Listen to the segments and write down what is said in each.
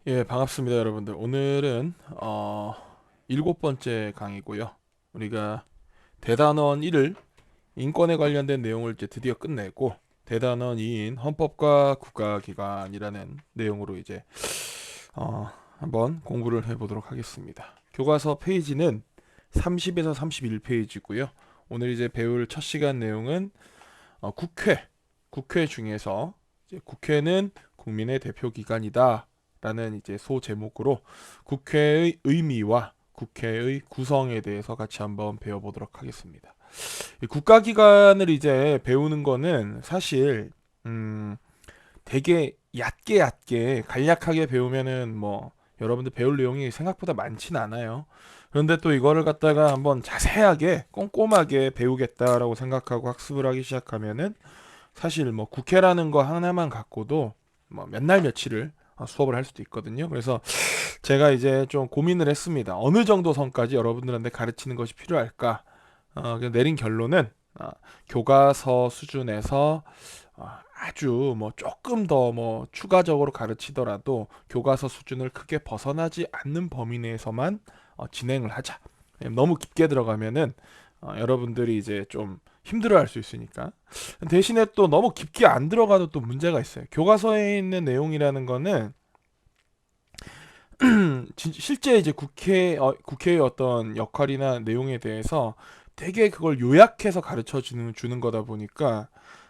예, 반갑습니다, 여러분들. 오늘은 일곱 번째 강의고요. 우리가 대단원 1을 인권에 관련된 내용을 이제 드디어 끝내고 대단원 2인 헌법과 국가기관이라는 내용으로 이제 한번 공부를 해보도록 하겠습니다. 교과서 페이지는 30에서 31페이지고요. 오늘 이제 배울 첫 시간 내용은 국회 중에서 이제 국회는 국민의 대표 기관이다. 라는 이제 소제목으로 국회의 의미와 국회의 구성에 대해서 같이 한번 배워보도록 하겠습니다. 이 국가기관을 이제 배우는 거는 사실 되게 얕게 간략하게 배우면은 뭐 여러분들 배울 내용이 생각보다 많진 않아요. 그런데 또 이거를 갖다가 한번 자세하게 꼼꼼하게 배우겠다라고 생각하고 학습을 하기 시작하면은 사실 뭐 국회라는 거 하나만 갖고도 뭐 몇 날 며칠을 수업을 할 수도 있거든요. 그래서 제가 이제 좀 고민을 했습니다. 어느 정도 선까지 여러분들한테 가르치는 것이 필요할까? 내린 결론은 교과서 수준에서 아주 뭐 조금 더 뭐 추가적으로 가르치더라도 교과서 수준을 크게 벗어나지 않는 범위 내에서만 진행을 하자. 너무 깊게 들어가면은 여러분들이 이제 좀 힘들어할 수 있으니까. 대신에 또 너무 깊게 안 들어가도 또 문제가 있어요. 교과서에 있는 내용이라는 거는 실제 이제 국회의 어떤 역할이나 내용에 대해서 되게 그걸 요약해서 가르쳐 주는 거다 보니까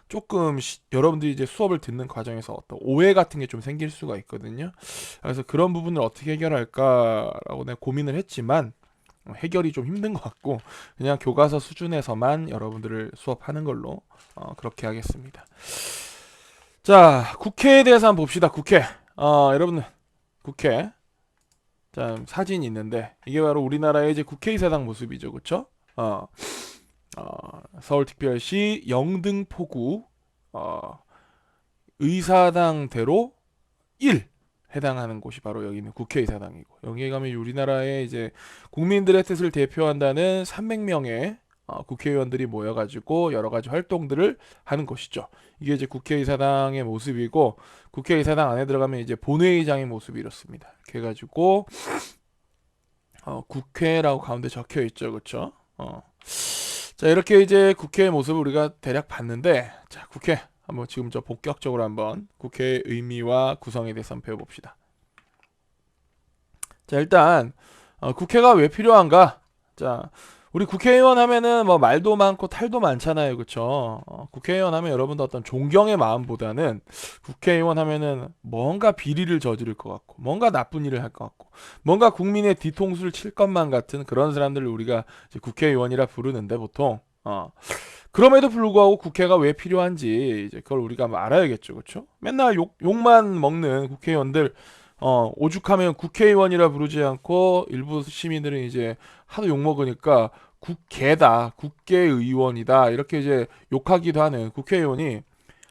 조금 여러분들이 이제 수업을 듣는 과정에서 어떤 오해 같은 게 좀 생길 수가 있거든요. 그래서 그런 부분을 어떻게 해결할까라고 내가 고민을 했지만 해결이 좀 힘든 것 같고 그냥 교과서 수준에서만 여러분들을 수업하는 걸로 그렇게 하겠습니다. 자, 국회에 대해서 한번 봅시다. 국회. 여러분들 국회. 자, 사진이 있는데 이게 바로 우리나라의 이제 국회의사당 모습이죠, 그렇죠? 서울특별시 영등포구 의사당대로 1 해당하는 곳이 바로 여기 있는 국회의사당이고 여기에 가면 우리나라의 이제 국민들의 뜻을 대표한다는 300명의 국회의원들이 모여가지고 여러 가지 활동들을 하는 곳이죠. 이게 이제 국회의사당의 모습이고 국회의사당 안에 들어가면 이제 본회의장의 모습이 이렇습니다. 이렇게 해가지고 국회라고 가운데 적혀 있죠, 그렇죠? 자, 이렇게 이제 국회의 모습을 우리가 대략 봤는데, 자, 국회 한번 지금 저 본격적으로 한번 국회의 의미와 구성에 대해서 한번 배워봅시다. 자, 일단 국회가 왜 필요한가? 자, 우리 국회의원 하면은 뭐 말도 많고 탈도 많잖아요, 그렇죠? 국회의원 하면 여러분도 어떤 존경의 마음보다는 국회의원 하면은 뭔가 비리를 저지를 것 같고, 뭔가 나쁜 일을 할 것 같고, 뭔가 국민의 뒤통수를 칠 것만 같은 그런 사람들을 우리가 이제 국회의원이라 부르는데 보통 그럼에도 불구하고 국회가 왜 필요한지 이제 그걸 우리가 알아야겠죠, 그렇죠? 맨날 욕만 먹는 국회의원들 오죽하면 국회의원이라 부르지 않고 일부 시민들은 이제 하도 욕 먹으니까 국회다, 국회의원이다 이렇게 이제 욕하기도 하는 국회의원이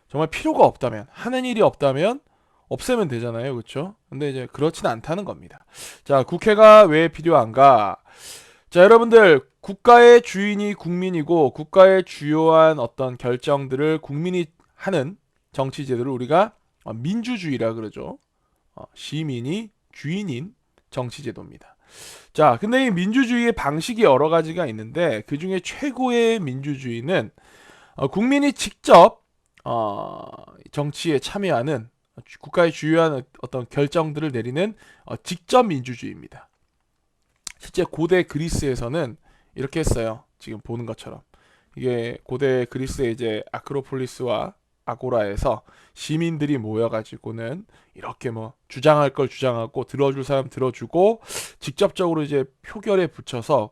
정말 필요가 없다면 하는 일이 없다면 없애면 되잖아요, 그렇죠? 근데 이제 그렇진 않다는 겁니다. 자, 국회가 왜 필요한가? 자, 여러분들 국가의 주인이 국민이고 국가의 주요한 어떤 결정들을 국민이 하는 정치 제도를 우리가 민주주의라 그러죠. 시민이 주인인 정치제도입니다. 자, 근데 이 민주주의의 방식이 여러 가지가 있는데 그 중에 최고의 민주주의는 국민이 직접 정치에 참여하는 국가의 주요한 어떤 결정들을 내리는 직접 민주주의입니다. 실제 고대 그리스에서는 이렇게 했어요. 지금 보는 것처럼. 이게 고대 그리스의 이제 아크로폴리스와 아고라에서 시민들이 모여가지고는 이렇게 뭐 주장할 걸 주장하고 들어줄 사람 들어주고 직접적으로 이제 표결에 붙여서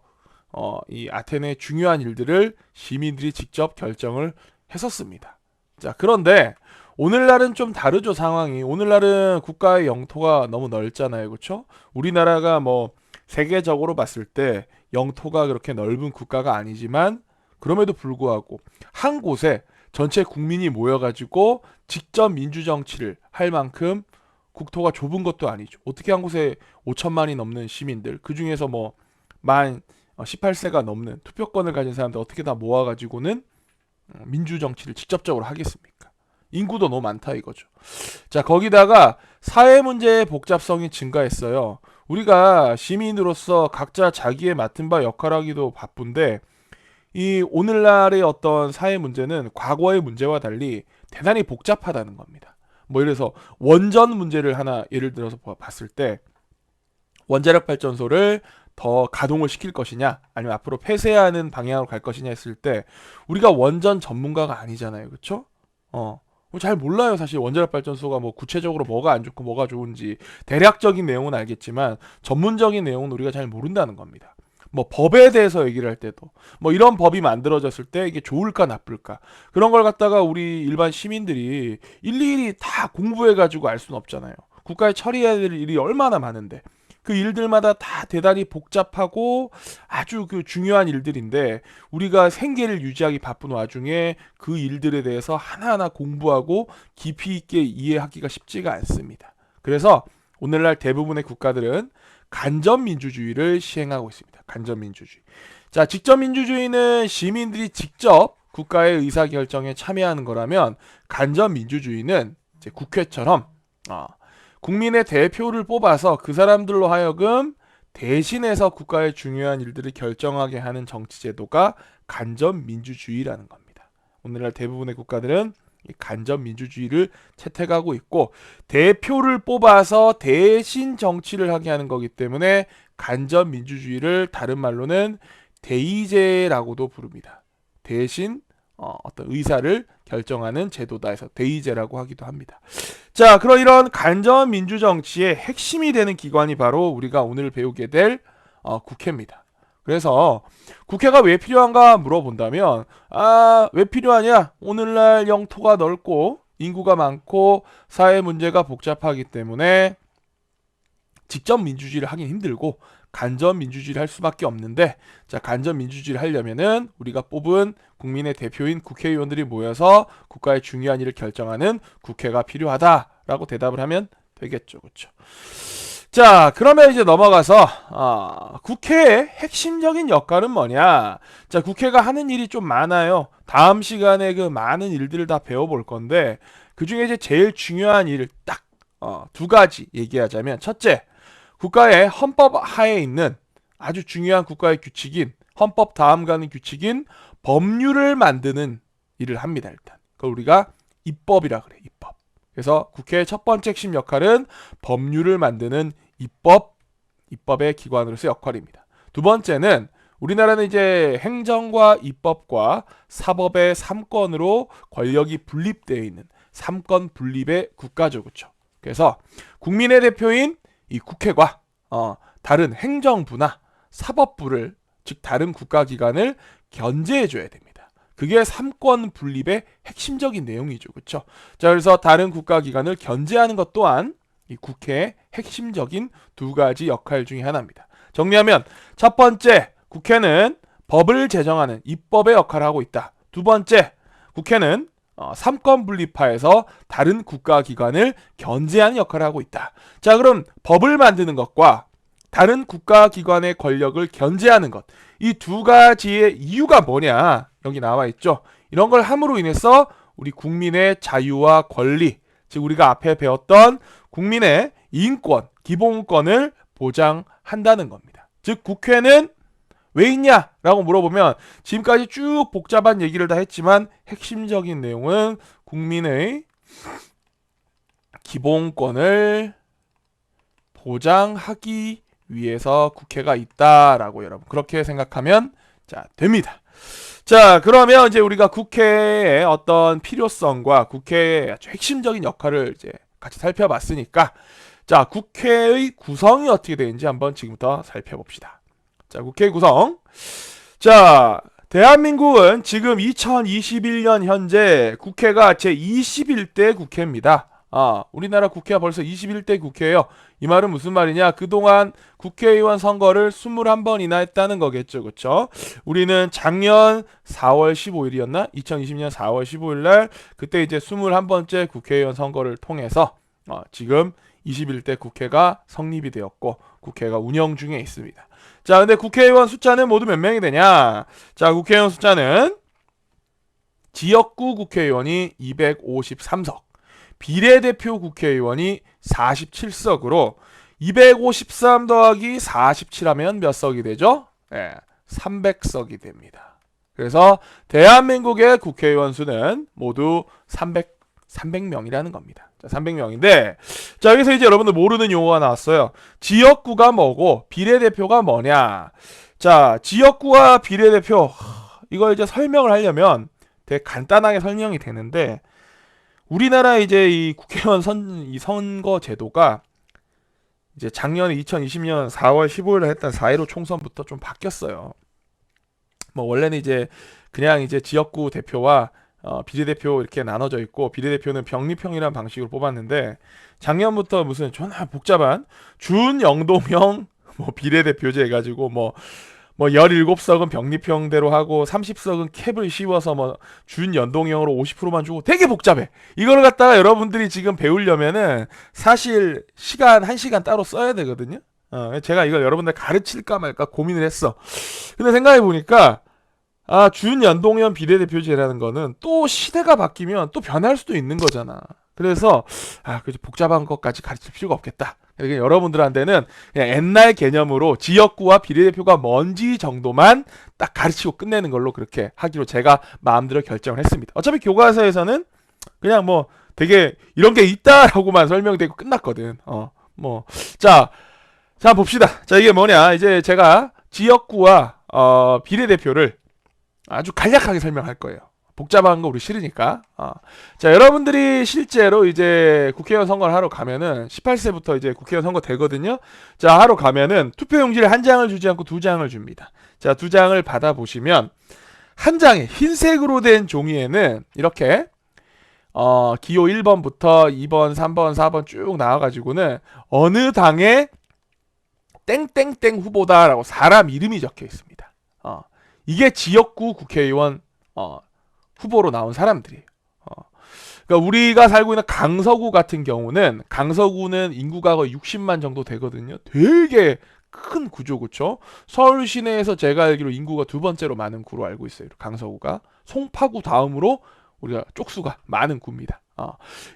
이 아테네의 중요한 일들을 시민들이 직접 결정을 했었습니다. 자, 그런데 오늘날은 좀 다르죠, 상황이. 오늘날은 국가의 영토가 너무 넓잖아요, 그렇죠? 우리나라가 뭐 세계적으로 봤을 때 영토가 그렇게 넓은 국가가 아니지만 그럼에도 불구하고 한 곳에 전체 국민이 모여가지고 직접 민주정치를 할 만큼 국토가 좁은 것도 아니죠. 어떻게 한 곳에 5천만이 넘는 시민들, 그 중에서 뭐 만 18세가 넘는 투표권을 가진 사람들 어떻게 다 모아가지고는 민주정치를 직접적으로 하겠습니까? 인구도 너무 많다 이거죠. 자, 거기다가 사회 문제의 복잡성이 증가했어요. 우리가 시민으로서 각자 자기의 맡은 바 역할하기도 바쁜데 이 오늘날의 어떤 사회 문제는 과거의 문제와 달리 대단히 복잡하다는 겁니다. 뭐 이래서 원전 문제를 하나 예를 들어서 봤을 때 원자력 발전소를 더 가동을 시킬 것이냐 아니면 앞으로 폐쇄하는 방향으로 갈 것이냐 했을 때 우리가 원전 전문가가 아니잖아요. 그렇죠? 잘 몰라요. 사실 원자력 발전소가 뭐 구체적으로 뭐가 안 좋고 뭐가 좋은지 대략적인 내용은 알겠지만 전문적인 내용은 우리가 잘 모른다는 겁니다. 뭐 법에 대해서 얘기를 할 때도 뭐 이런 법이 만들어졌을 때 이게 좋을까 나쁠까 그런 걸 갖다가 우리 일반 시민들이 일일이 다 공부해 가지고 알 수는 없잖아요. 국가에 처리해야 될 일이 얼마나 많은데 그 일들마다 다 대단히 복잡하고 아주 그 중요한 일들인데 우리가 생계를 유지하기 바쁜 와중에 그 일들에 대해서 하나하나 공부하고 깊이 있게 이해하기가 쉽지가 않습니다. 그래서 오늘날 대부분의 국가들은 간접민주주의를 시행하고 있습니다. 간접민주주의. 자, 직접민주주의는 시민들이 직접 국가의 의사결정에 참여하는 거라면 간접민주주의는 이제 국회처럼 국민의 대표를 뽑아서 그 사람들로 하여금 대신해서 국가의 중요한 일들을 결정하게 하는 정치제도가 간접민주주의라는 겁니다. 오늘날 대부분의 국가들은 간접민주주의를 채택하고 있고 대표를 뽑아서 대신 정치를 하게 하는 거기 때문에 간접민주주의를 다른 말로는 대의제라고도 부릅니다. 대신 어떤 의사를 결정하는 제도다 해서 대의제라고 하기도 합니다. 자, 그럼 이런 간접민주정치의 핵심이 되는 기관이 바로 우리가 오늘 배우게 될 국회입니다. 그래서 국회가 왜 필요한가 물어본다면 왜 필요하냐? 오늘날 영토가 넓고 인구가 많고 사회 문제가 복잡하기 때문에 직접 민주주의를 하긴 힘들고 간접 민주주의를 할 수밖에 없는데 자, 간접 민주주의를 하려면은 우리가 뽑은 국민의 대표인 국회의원들이 모여서 국가의 중요한 일을 결정하는 국회가 필요하다라고 대답을 하면 되겠죠. 그렇죠? 자, 그러면 이제 넘어가서 국회의 핵심적인 역할은 뭐냐? 자, 국회가 하는 일이 좀 많아요. 다음 시간에 그 많은 일들을 다 배워볼 건데 그 중에 이제 제일 중요한 일을 딱 두 가지 얘기하자면 첫째, 국가의 헌법 하에 있는 아주 중요한 국가의 규칙인 헌법 다음 가는 규칙인 법률을 만드는 일을 합니다. 일단 그걸 우리가 입법이라 그래. 입법. 그래서 국회의 첫 번째 핵심 역할은 법률을 만드는 입법의 기관으로서 역할입니다. 두 번째는 우리나라는 이제 행정과 입법과 사법의 3권으로 권력이 분립되어 있는 3권 분립의 국가죠. 그렇죠? 그래서 국민의 대표인 이 국회가 다른 행정부나 사법부를 즉 다른 국가기관을 견제해 줘야 됩니다. 그게 3권 분립의 핵심적인 내용이죠. 그렇죠? 자, 그래서 다른 국가기관을 견제하는 것 또한 이 국회의 핵심적인 두 가지 역할 중에 하나입니다. 정리하면 첫 번째, 국회는 법을 제정하는 입법의 역할을 하고 있다. 두 번째, 국회는 3권 분립화해서 다른 국가기관을 견제하는 역할을 하고 있다. 자, 그럼 법을 만드는 것과 다른 국가기관의 권력을 견제하는 것, 이 두 가지의 이유가 뭐냐? 여기 나와 있죠. 이런 걸 함으로 인해서 우리 국민의 자유와 권리, 즉 우리가 앞에 배웠던 국민의 인권, 기본권을 보장한다는 겁니다. 즉 국회는 왜 있냐라고 물어보면 지금까지 쭉 복잡한 얘기를 다 했지만 핵심적인 내용은 국민의 기본권을 보장하기 위해서 국회가 있다라고 여러분 그렇게 생각하면 됩니다. 자, 그러면 이제 우리가 국회의 어떤 필요성과 국회의 아주 핵심적인 역할을 이제 같이 살펴봤으니까 자, 국회의 구성이 어떻게 되는지 한번 지금부터 살펴봅시다. 자, 국회 구성. 자, 대한민국은 지금 2021년 현재 국회가 제21대 국회입니다. 우리나라 국회가 벌써 21대 국회예요. 이 말은 무슨 말이냐? 그동안 국회의원 선거를 21번이나 했다는 거겠죠. 그렇죠? 우리는 작년 4월 15일이었나? 2020년 4월 15일 날 그때 이제 21번째 국회의원 선거를 통해서 지금 21대 국회가 성립이 되었고 국회가 운영 중에 있습니다. 자, 근데 국회의원 숫자는 모두 몇 명이 되냐? 자, 국회의원 숫자는 지역구 국회의원이 253석, 비례대표 국회의원이 47석으로 253 더하기 47하면 몇 석이 되죠? 300석이 됩니다. 그래서 대한민국의 국회의원 수는 모두 300명이라는 겁니다. 자, 300명인데, 자, 여기서 이제 여러분들 모르는 용어가 나왔어요. 지역구가 뭐고 비례대표가 뭐냐. 자, 지역구와 비례대표, 이걸 이제 설명을 하려면 되게 간단하게 설명이 되는데, 우리나라 이제 이 국회의원 이 선거 제도가 이제 작년 2020년 4월 15일에 했던 4.15 총선부터 좀 바뀌었어요. 뭐 원래는 이제 그냥 이제 지역구 대표와 비례대표 이렇게 나눠져 있고, 비례대표는 병립형이라는 방식으로 뽑았는데, 작년부터 무슨 존나 복잡한 준영동형 뭐 비례대표제 해가지고 뭐 17석은 병립형대로 하고 30석은 캡을 씌워서 뭐 준연동형으로 50%만 주고 되게 복잡해. 이걸 갖다가 여러분들이 지금 배우려면은 사실 시간 1시간 따로 써야 되거든요. 제가 이걸 여러분들 가르칠까 말까 고민을 했어. 근데 생각해 보니까 준연동형 비례대표제라는 거는 또 시대가 바뀌면 또 변할 수도 있는 거잖아. 그래서 그래서 복잡한 것까지 가르칠 필요가 없겠다. 그러니까 여러분들한테는 그냥 옛날 개념으로 지역구와 비례대표가 뭔지 정도만 딱 가르치고 끝내는 걸로 그렇게 하기로 제가 마음대로 결정을 했습니다. 어차피 교과서에서는 그냥 뭐 되게 이런 게 있다라고만 설명되고 끝났거든. 자 봅시다. 자, 이게 뭐냐. 이제 제가 지역구와 비례대표를 아주 간략하게 설명할 거예요. 복잡한 거 우리 싫으니까. 자, 여러분들이 실제로 이제 국회의원 선거를 하러 가면은 18세부터 이제 국회의원 선거 되거든요. 자, 하러 가면은 투표용지를 한 장을 주지 않고 두 장을 줍니다. 자, 두 장을 받아 보시면 한 장에 흰색으로 된 종이에는 이렇게 기호 1번부터 2번, 3번, 4번 쭉 나와가지고는 어느 당의 땡땡땡 후보다라고 사람 이름이 적혀 있습니다. 이게 지역구 국회의원 후보로 나온 사람들이에요. 그러니까 우리가 살고 있는 강서구 같은 경우는, 강서구는 인구가 거의 60만 정도 되거든요. 되게 큰 구조, 그쵸? 서울 시내에서 제가 알기로 인구가 두 번째로 많은 구로 알고 있어요. 강서구가 송파구 다음으로 우리가 쪽수가 많은 구입니다.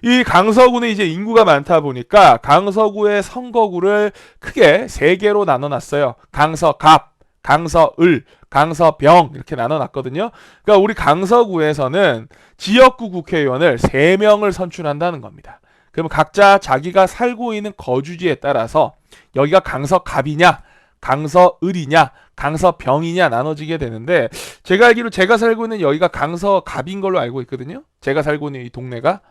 이 강서구는 이제 인구가 많다 보니까 강서구의 선거구를 크게 세 개로 나눠놨어요. 강서갑, 강서을, 강서병 이렇게 나눠놨거든요. 그러니까 우리 강서구에서는 지역구 국회의원을 3명을 선출한다는 겁니다. 그러면 각자 자기가 살고 있는 거주지에 따라서 여기가 강서갑이냐, 강서을이냐, 강서병이냐 나눠지게 되는데, 제가 알기로 제가 살고 있는 여기가 강서갑인 걸로 알고 있거든요. 제가 살고 있는 이 동네가.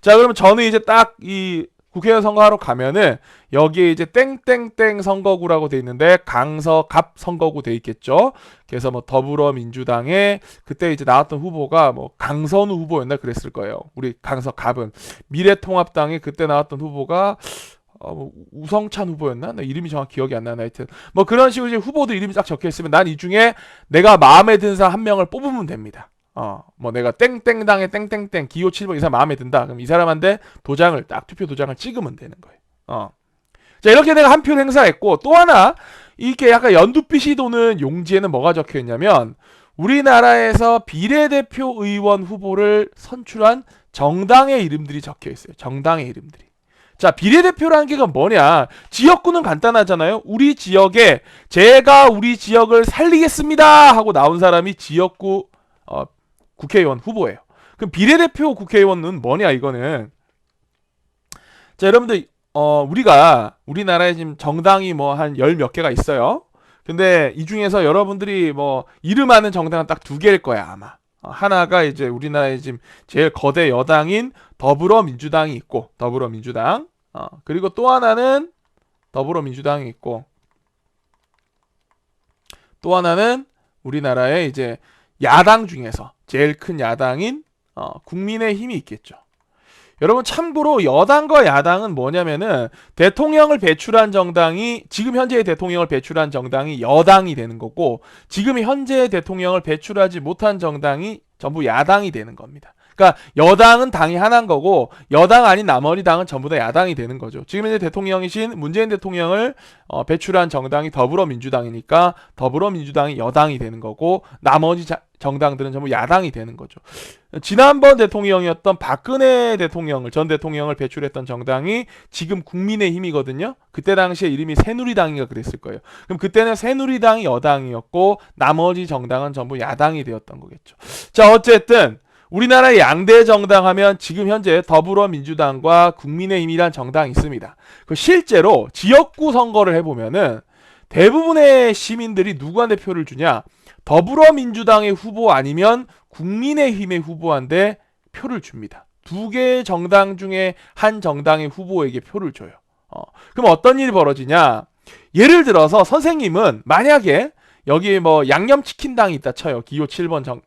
자, 그러면 저는 이제 딱 이 국회의원 선거하러 가면은 여기에 이제 땡땡땡 선거구라고 돼 있는데 강서갑 선거구 돼 있겠죠. 그래서 뭐 더불어민주당에 그때 이제 나왔던 후보가 뭐 강선우 후보였나 그랬을 거예요. 우리 강서갑은. 미래통합당에 그때 나왔던 후보가 우성찬 후보였나? 나 이름이 정확히 기억이 안 나나. 하여튼 뭐 그런 식으로 이제 후보들 이름이 딱 적혀 있으면 난 이 중에 내가 마음에 드는 사람 한 명을 뽑으면 됩니다. 뭐 내가 땡땡당에 땡땡땡 기호 7번 이 사람 마음에 든다. 그럼 이 사람한테 도장을 딱 투표 도장을 찍으면 되는 거예요. 자, 이렇게 내가 한 표를 행사했고, 또 하나 이렇게 약간 연두빛이 도는 용지에는 뭐가 적혀 있냐면 우리나라에서 비례대표 의원 후보를 선출한 정당의 이름들이 적혀 있어요. 정당의 이름들이. 자, 비례대표라는 게 뭐냐? 지역구는 간단하잖아요. 우리 지역에 제가 우리 지역을 살리겠습니다 하고 나온 사람이 지역구 국회의원 후보예요. 그럼 비례대표 국회의원은 뭐냐 이거는. 자, 여러분들 우리나라에 지금 정당이 뭐 한 열 몇 개가 있어요. 근데 이 중에서 여러분들이 뭐 이름 아는 정당은 딱 2개일 거야 아마. 하나가 이제 우리나라의 지금 제일 거대 여당인 더불어민주당이 있고, 더불어민주당. 그리고 또 하나는 더불어민주당이 있고, 또 하나는 우리나라의 이제 야당 중에서 제일 큰 야당인 국민의힘이 있겠죠. 여러분 참고로 여당과 야당은 뭐냐면은 대통령을 배출한 정당이, 지금 현재의 대통령을 배출한 정당이 여당이 되는 거고, 지금 현재의 대통령을 배출하지 못한 정당이 전부 야당이 되는 겁니다. 그러니까 여당은 당이 하나인 거고 여당 아닌 나머지 당은 전부 다 야당이 되는 거죠. 지금 현재 대통령이신 문재인 대통령을 배출한 정당이 더불어민주당이니까 더불어민주당이 여당이 되는 거고, 나머지 정당들은 전부 야당이 되는 거죠. 지난번 대통령이었던 박근혜 대통령을 전 대통령을 배출했던 정당이 지금 국민의힘이거든요. 그때 당시에 이름이 새누리당인가 그랬을 거예요. 그럼 그때는 새누리당이 여당이었고 나머지 정당은 전부 야당이 되었던 거겠죠. 자, 어쨌든 우리나라의 양대 정당 하면 지금 현재 더불어민주당과 국민의힘이란 정당이 있습니다. 그 실제로 지역구 선거를 해보면은 대부분의 시민들이 누구한테 표를 주냐? 더불어민주당의 후보 아니면 국민의힘의 후보한테 표를 줍니다. 두 개의 정당 중에 한 정당의 후보에게 표를 줘요. 그럼 어떤 일이 벌어지냐? 예를 들어서 선생님은 만약에 여기 뭐 양념치킨당이 있다 쳐요. 기호 7번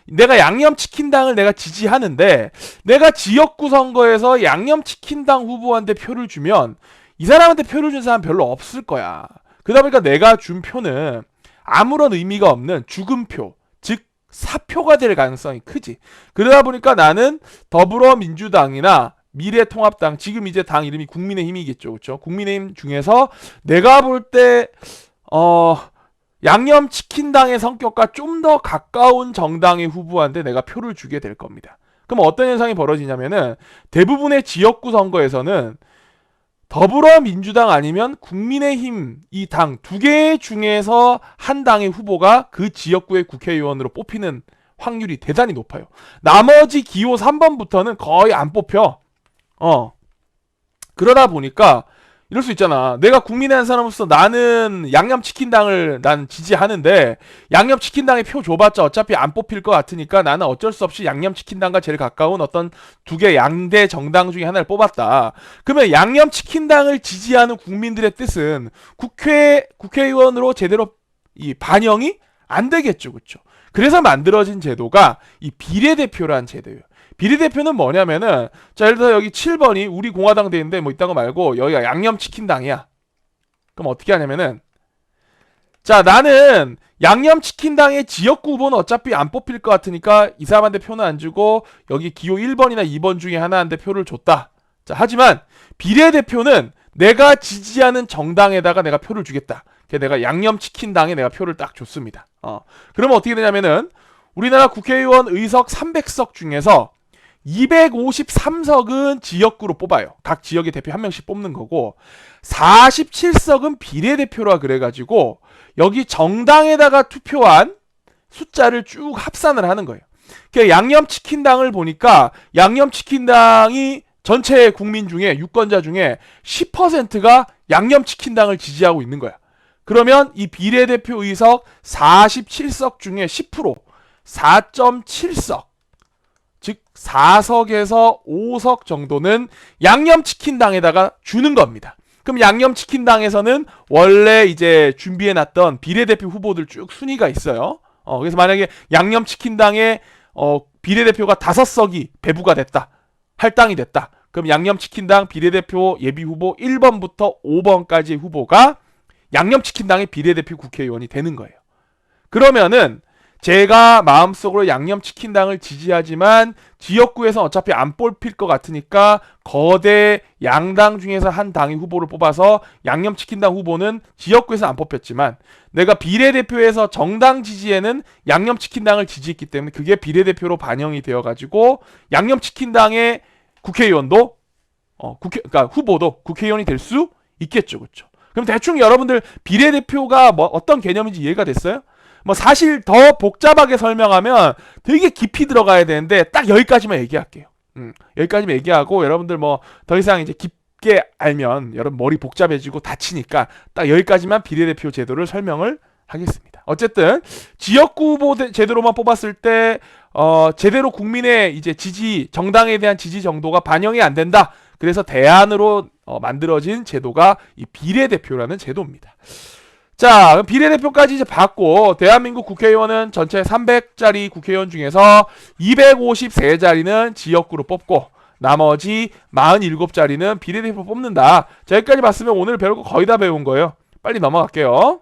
내가 양념치킨당을 내가 지지하는데 내가 지역구 선거에서 양념치킨당 후보한테 표를 주면 이 사람한테 표를 준 사람 별로 없을 거야. 그러다 보니까 내가 준 표는 아무런 의미가 없는 죽음표, 즉 사표가 될 가능성이 크지. 그러다 보니까 나는 더불어민주당이나 미래통합당, 지금 이제 당 이름이 국민의힘이겠죠, 그렇죠? 국민의힘 중에서 내가 볼 때 양념치킨당의 성격과 좀 더 가까운 정당의 후보한테 내가 표를 주게 될 겁니다. 그럼 어떤 현상이 벌어지냐면은 대부분의 지역구 선거에서는 더불어민주당 아니면 국민의힘 이 당 두 개 중에서 한 당의 후보가 그 지역구의 국회의원으로 뽑히는 확률이 대단히 높아요. 나머지 기호 3번부터는 거의 안 뽑혀. 그러다 보니까 이럴 수 있잖아. 내가 국민의 한 사람으로서 나는 양념치킨당을 난 지지하는데 양념치킨당에 표 줘봤자 어차피 안 뽑힐 것 같으니까 나는 어쩔 수 없이 양념치킨당과 제일 가까운 어떤 두 개 양대 정당 중에 하나를 뽑았다. 그러면 양념치킨당을 지지하는 국민들의 뜻은 국회의원으로 제대로 이 반영이 안 되겠죠. 그렇죠? 그래서 만들어진 제도가 이 비례대표라는 제도예요. 비례대표는 뭐냐면은 자 예를 들어 여기 7번이 우리 공화당 되는데 뭐 이딴 거 말고 여기가 양념치킨당이야. 그럼 어떻게 하냐면은 자 나는 양념치킨당의 지역구 후보는 어차피 안 뽑힐 것 같으니까 이 사람한테 표는 안 주고 여기 기호 1번이나 2번 중에 하나한테 표를 줬다. 자 하지만 비례대표는 내가 지지하는 정당에다가 내가 표를 주겠다. 그래서 내가 양념치킨당에 내가 표를 딱 줬습니다. 그러면 어떻게 되냐면은 우리나라 국회의원 의석 300석 중에서 253석은 지역구로 뽑아요. 각 지역의 대표 한 명씩 뽑는 거고 47석은 비례대표라 그래가지고 여기 정당에다가 투표한 숫자를 쭉 합산을 하는 거예요. 그러니까 양념치킨당을 보니까 양념치킨당이 전체 국민 중에 유권자 중에 10%가 양념치킨당을 지지하고 있는 거야. 그러면 이 비례대표 의석 47석 중에 10% 4.7석 즉 4석에서 5석 정도는 양념치킨당에다가 주는 겁니다. 그럼 양념치킨당에서는 원래 이제 준비해놨던 비례대표 후보들 쭉 순위가 있어요. 그래서 만약에 양념치킨당에 비례대표가 5석이 배부가 됐다. 할당이 됐다. 그럼 양념치킨당 비례대표 예비후보 1번부터 5번까지의 후보가 양념치킨당의 비례대표 국회의원이 되는 거예요. 그러면은 제가 마음속으로 양념치킨당을 지지하지만 지역구에서 어차피 안 뽑힐 것 같으니까 거대 양당 중에서 한 당의 후보를 뽑아서 양념치킨당 후보는 지역구에서 안 뽑혔지만 내가 비례대표에서 정당 지지에는 양념치킨당을 지지했기 때문에 그게 비례대표로 반영이 되어가지고 양념치킨당의 국회의원도 그러니까 후보도 국회의원이 될 수 있겠죠, 그렇죠? 그럼 대충 여러분들 비례대표가 뭐 어떤 개념인지 이해가 됐어요? 뭐 사실 더 복잡하게 설명하면 되게 깊이 들어가야 되는데 딱 여기까지만 얘기할게요. 여기까지만 얘기하고 여러분들 뭐 더 이상 이제 깊게 알면 여러분 머리 복잡해지고 다치니까 딱 여기까지만 비례대표 제도를 설명을 하겠습니다. 어쨌든 지역구 후보 제도로만 뽑았을 때 제대로 국민의 이제 지지 정당에 대한 지지 정도가 반영이 안 된다. 그래서 대안으로 만들어진 제도가 이 비례대표라는 제도입니다. 자, 그럼 비례대표까지 이제 받고 대한민국 국회의원은 전체 300자리 국회의원 중에서 253자리는 지역구로 뽑고 나머지 47자리는 비례대표 뽑는다. 자, 여기까지 봤으면 오늘 배울 거 거의 다 배운 거예요. 빨리 넘어갈게요.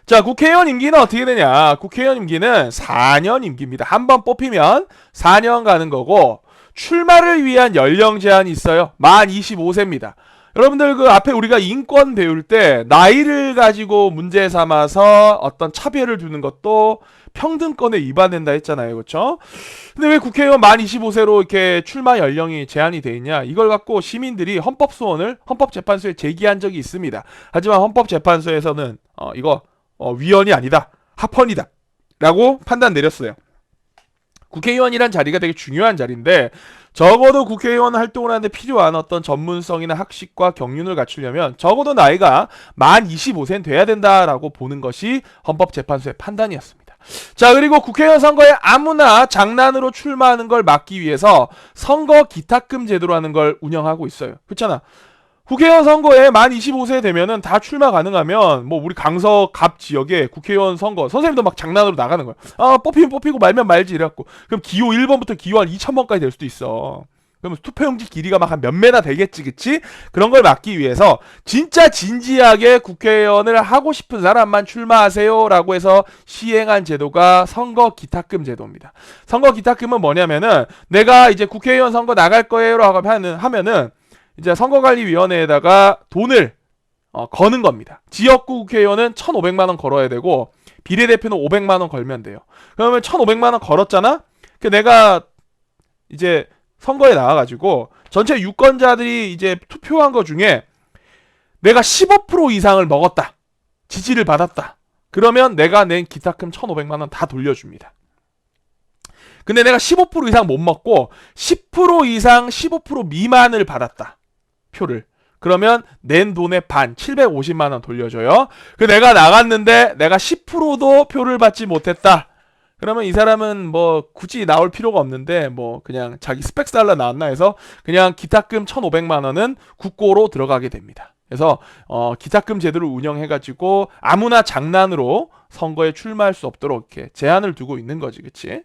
자, 국회의원 임기는 어떻게 되냐? 국회의원 임기는 4년 임기입니다. 한 번 뽑히면 4년 가는 거고 출마를 위한 연령 제한이 있어요. 만 25세입니다. 여러분들 그 앞에 우리가 인권 배울 때 나이를 가지고 문제 삼아서 어떤 차별을 두는 것도 평등권에 위반된다 했잖아요. 그렇죠? 근데 왜 국회의원 만 25세로 이렇게 출마 연령이 제한이 돼 있냐? 이걸 갖고 시민들이 헌법 소원을 헌법재판소에 제기한 적이 있습니다. 하지만 헌법재판소에서는 이거 위헌이 아니다. 합헌이다. 라고 판단 내렸어요. 국회의원이란 자리가 되게 중요한 자리인데 적어도 국회의원 활동을 하는데 필요한 어떤 전문성이나 학식과 경륜을 갖추려면 적어도 나이가 만 25세는 돼야 된다라고 보는 것이 헌법재판소의 판단이었습니다. 자, 그리고 국회의원 선거에 아무나 장난으로 출마하는 걸 막기 위해서 선거 기탁금 제도라는 걸 운영하고 있어요. 그렇잖아. 국회의원 선거에 만 25세 되면은 다 출마 가능하면 뭐 우리 강서 갑 지역에 국회의원 선거 선생님도 막 장난으로 나가는 거야. 뽑히면 뽑히고 말면 말지 이래갖고. 그럼 기호 1번부터 기호 한 2000번까지 될 수도 있어. 그러면 투표용지 길이가 막 한 몇 메나 되겠지, 그치? 그런 걸 막기 위해서 진짜 진지하게 국회의원을 하고 싶은 사람만 출마하세요라고 해서 시행한 제도가 선거 기탁금 제도입니다. 선거 기탁금은 뭐냐면은 내가 이제 국회의원 선거 나갈 거예요라고 하면은 이제 선거관리위원회에다가 돈을 거는 겁니다. 지역구 국회의원은 1,500만 원 걸어야 되고 비례대표는 500만 원 걸면 돼요. 그러면 1,500만 원 걸었잖아? 그 내가 이제 선거에 나와가지고 전체 유권자들이 이제 투표한 거 중에 내가 15% 이상을 먹었다. 지지를 받았다. 그러면 내가 낸 기탁금 1,500만 원 다 돌려줍니다. 근데 내가 15% 이상 못 먹고 10% 이상 15% 미만을 받았다. 표를. 그러면 낸 돈의 반 750만 원 돌려줘요. 그 내가 나갔는데 내가 10%도 표를 받지 못했다. 그러면 이 사람은 뭐 굳이 나올 필요가 없는데 뭐 그냥 자기 스펙 살라 나왔나 해서 그냥 기탁금 1,500만 원은 국고로 들어가게 됩니다. 그래서 기탁금 제도를 운영해가지고 아무나 장난으로 선거에 출마할 수 없도록 이렇게 제한을 두고 있는 거지, 그치?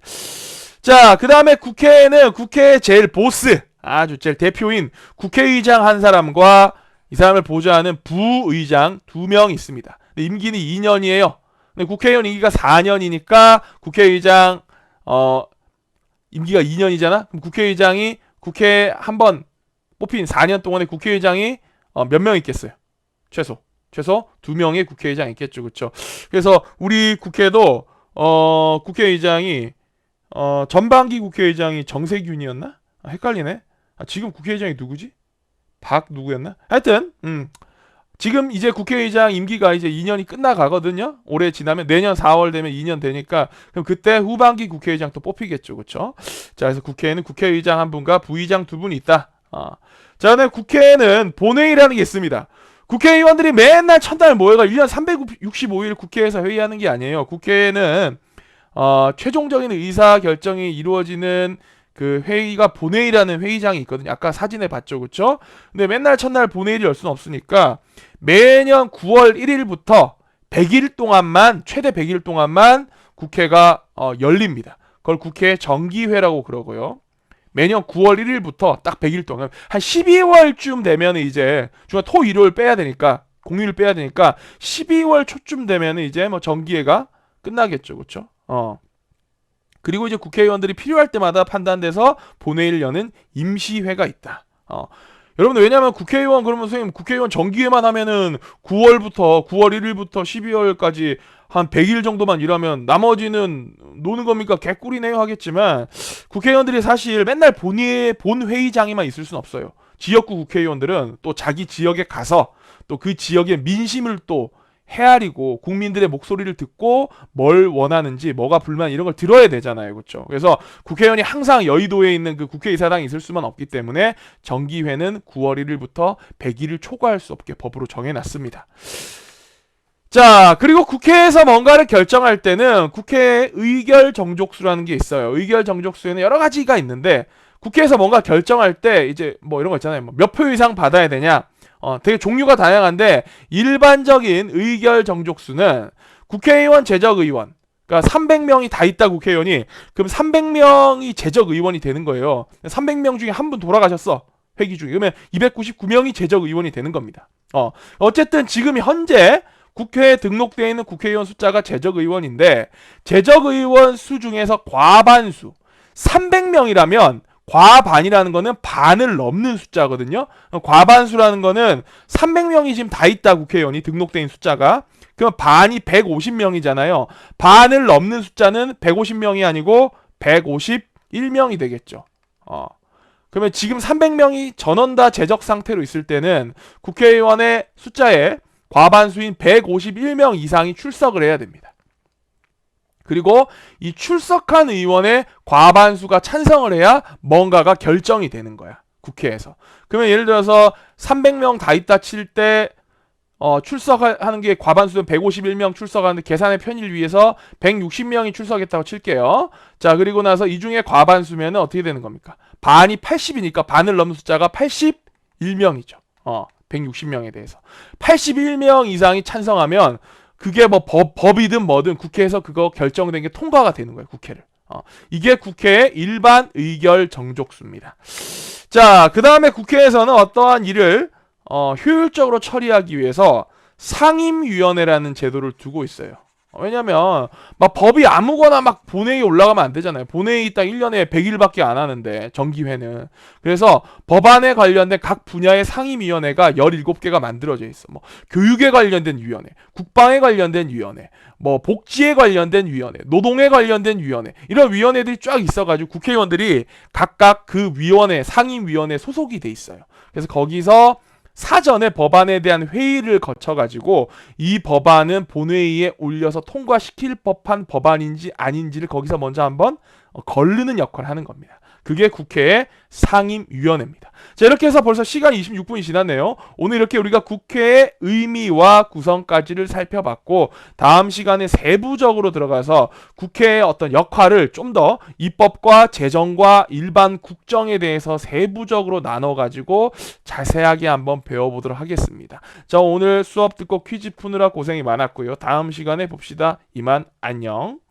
자, 그 다음에 국회에는 국회의 제일 보스, 아주 제일 대표인 국회의장 한 사람과 이 사람을 보좌하는 부의장 2명 있습니다. 임기는 2년이에요. 근데 국회의원 임기가 4년이니까 국회의장 임기가 2년이잖아. 그럼 국회의장이 국회에 한번 뽑힌 4년 동안에 국회의장이 몇 명 있겠어요? 최소 2명의 국회의장 있겠죠, 그렇죠? 그래서 우리 국회도 국회의장이 전반기 국회의장이 정세균이었나? 헷갈리네. 지금 국회의장이 누구지? 박 누구였나? 하여튼 지금 이제 국회의장 임기가 이제 2년이 끝나가거든요. 올해 지나면 내년 4월 되면 2년 되니까 그럼 그때 후반기 국회의장 또 뽑히겠죠, 그렇죠? 자, 그래서 국회에는 국회의장 한 분과 부의장 두 분이 있다. 자, 그다음에 국회에는 본회의라는 게 있습니다. 국회의원들이 맨날 첫날 모여가 1년 365일 국회에서 회의하는 게 아니에요. 국회에는 최종적인 의사 결정이 이루어지는 그 회의가 본회의라는 회의장이 있거든요. 아까 사진에 봤죠, 그렇죠? 근데 맨날 첫날 본회의를 열 수는 없으니까 매년 9월 1일부터 100일 동안만 최대 100일 동안만 국회가 열립니다. 그걸 국회 정기회라고 그러고요. 매년 9월 1일부터 딱 100일 동안 한 12월쯤 되면 이제 주말 토 일요일 빼야 되니까 공휴일 빼야 되니까 12월 초쯤 되면 이제 뭐 정기회가 끝나겠죠, 그렇죠? 그리고 이제 국회의원들이 필요할 때마다 판단돼서 본회의를 여는 임시회가 있다. 여러분들 왜냐하면 국회의원 그러면 선생님 국회의원 정기회만 하면은 9월 1일부터 12월까지 한 100일 정도만 일하면 나머지는 노는 겁니까? 개꿀이네요 하겠지만 국회의원들이 사실 맨날 본 회의장에만 있을 수는 없어요. 지역구 국회의원들은 또 자기 지역에 가서 또 그 지역의 민심을 또 헤아리고 국민들의 목소리를 듣고 뭘 원하는지 뭐가 불만 이런 걸 들어야 되잖아요, 그렇죠? 그래서 국회의원이 항상 여의도에 있는 그 국회의사당에 있을 수만 없기 때문에 정기회는 9월 1일부터 100일을 초과할 수 없게 법으로 정해놨습니다. 자, 그리고 국회에서 뭔가를 결정할 때는 국회 의결 정족수라는 게 있어요. 의결 정족수에는 여러 가지가 있는데 국회에서 뭔가 결정할 때 이제 뭐 이런 거 있잖아요. 몇 표 이상 받아야 되냐? 되게 종류가 다양한데 일반적인 의결 정족수는 국회의원 재적의원 그러니까 300명이 다 있다 국회의원이 그럼 300명이 재적의원이 되는 거예요. 300명 중에 한 분 돌아가셨어. 회기 중에. 그러면 299명이 재적의원이 되는 겁니다. 어쨌든 지금 현재 국회에 등록되어 있는 국회의원 숫자가 재적의원인데 재적의원 수 중에서 과반수 300명이라면 과반이라는 거는 반을 넘는 숫자거든요. 과반수라는 거는 300명이 지금 다 있다 국회의원이 등록된 숫자가 그럼 반이 150명이잖아요. 반을 넘는 숫자는 150명이 아니고 151명이 되겠죠. 그러면 지금 300명이 전원 다 재적 상태로 있을 때는 국회의원의 숫자에 과반수인 151명 이상이 출석을 해야 됩니다. 그리고 이 출석한 의원의 과반수가 찬성을 해야 뭔가가 결정이 되는 거야. 국회에서. 그러면 예를 들어서 300명 다 있다 칠 때 출석하는 게 과반수는 151명 출석하는데 계산의 편의를 위해서 160명이 출석했다고 칠게요. 자, 그리고 나서 이 중에 과반수면 어떻게 되는 겁니까? 반이 80이니까 반을 넘는 숫자가 81명이죠. 160명에 대해서. 81명 이상이 찬성하면 그게 뭐 법이든 뭐든 국회에서 그거 결정된 게 통과가 되는 거예요. 국회를. 이게 국회의 일반 의결 정족수입니다. 자, 그 다음에 국회에서는 어떠한 일을 효율적으로 처리하기 위해서 상임위원회라는 제도를 두고 있어요. 왜냐면 막 법이 아무거나 막 본회의에 올라가면 안 되잖아요. 본회의 딱 1년에 100일밖에 안 하는데 정기회는. 그래서 법안에 관련된 각 분야의 상임위원회가 17개가 만들어져 있어. 뭐 교육에 관련된 위원회, 국방에 관련된 위원회, 뭐 복지에 관련된 위원회, 노동에 관련된 위원회, 이런 위원회들이 쫙 있어가지고 국회의원들이 각각 그 위원회, 상임위원회 소속이 돼 있어요. 그래서 거기서 사전에 법안에 대한 회의를 거쳐가지고 이 법안은 본회의에 올려서 통과시킬 법한 법안인지 아닌지를 거기서 먼저 한번 거르는 역할을 하는 겁니다. 그게 국회의 상임위원회입니다. 자, 이렇게 해서 벌써 시간 26분이 지났네요. 오늘 이렇게 우리가 국회의 의미와 구성까지를 살펴봤고, 다음 시간에 세부적으로 들어가서 국회의 어떤 역할을 좀 더 입법과 재정과 일반 국정에 대해서 세부적으로 나눠가지고 자세하게 한번 배워보도록 하겠습니다. 자, 오늘 수업 듣고 퀴즈 푸느라 고생이 많았고요. 다음 시간에 봅시다. 이만 안녕.